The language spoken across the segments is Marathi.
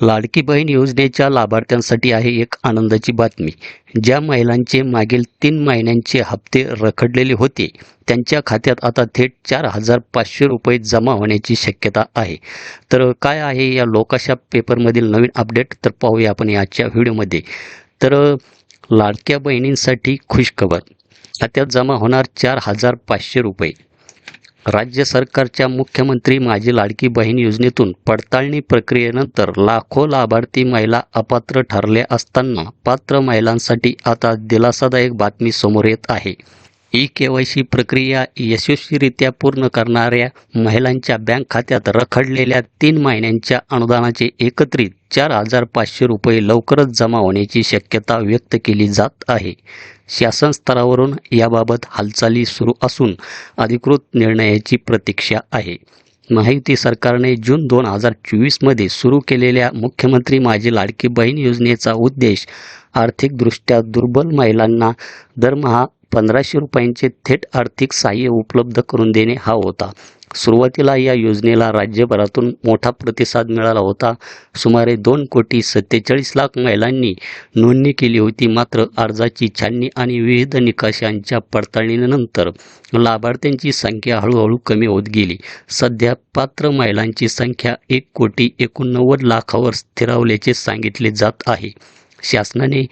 लाडकी बहीण योजनेच्या लाभार्थ्यांसाठी आहे एक आनंदाची बातमी. ज्या महिलांचे मागील 3 महिन्यांचे हप्ते रखडलेले होते, त्यांच्या खात्यात आता थेट 4,500 रुपये जमा होण्याची शक्यता आहे. तर काय आहे या लोकाशा पेपरमधील नवीन अपडेट, तर पाहूया आपण आजच्या व्हिडिओमध्ये. तर लाडक्या बहिणींसाठी खुशखबर. खात्यात जमा होणार 4,500 रुपये. राज्य सरकारच्या मुख्यमंत्री माझी लाडकी बहीण योजनेतून पडताळणी प्रक्रियेनंतर लाखो लाभार्थी महिला अपात्र ठरल्या असताना पात्र महिलांसाठी आता दिलासादायक बातमी समोर येत आहे. ई-केवायसी प्रक्रिया यशस्वीरित्या पूर्ण करणाऱ्या महिलांच्या बँक खात्यात रखडलेल्या 3 महिन्यांच्या अनुदानाचे एकत्रित 4,500 रुपये लवकरच जमा होण्याची शक्यता व्यक्त केली जात आहे. शासन स्तरावरून याबाबत हालचाली सुरू असून अधिकृत निर्णयाची प्रतीक्षा आहे. महायुती सरकारने जून 2024मध्ये सुरू केलेल्या मुख्यमंत्री माझी लाडकी बहीण योजनेचा उद्देश आर्थिकदृष्ट्या दुर्बल महिलांना दरमहा 1,500 रुपयांचे थेट आर्थिक सहाय्य उपलब्ध करून देणे हा होता. सुरुवातीला या योजनेला राज्यभरातून मोठा प्रतिसाद मिळाला होता. सुमारे 2,47,00,000 महिलांनी नोंदणी केली होती. मात्र अर्जाची छाननी आणि विविध निकषांच्या पडताळणीनंतर लाभार्थ्यांची संख्या हळूहळू कमी होत गेली. सध्या पात्र महिलांची संख्या 1,89,00,000 स्थिरावल्याचे सांगितले जात आहे. शासनाने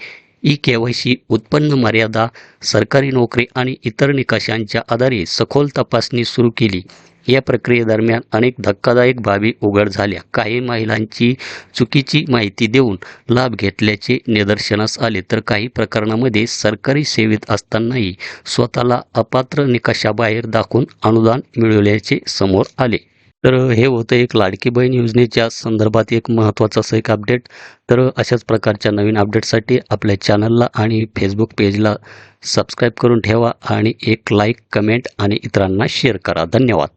ई-केवायसी, उत्पन्न मर्यादा, सरकारी नोकरी आणि इतर निकषांच्या आधारे सखोल तपासणी सुरू केली. या प्रक्रियेदरम्यान अनेक धक्कादायक बाबी उघड झाल्या. काही महिलांची चुकीची माहिती देऊन लाभ घेतल्याचे निदर्शनास आले, तर काही प्रकरणांमध्ये सरकारी सेवेत असतानाही स्वतःला अपात्र निकषाबाहेर दाखवून अनुदान मिळवल्याचे समोर आले. तर हे होतं एक लाडकी बहीण योजनेच्या संदर्भात एक महत्त्वाचं असं एक अपडेट. तर अशाच प्रकारच्या नवीन अपडेटसाठी आपल्या चॅनलला आणि फेसबुक पेजला सबस्क्राईब करून ठेवा आणि एक लाईक, कमेंट आणि इतरांना शेअर करा. धन्यवाद.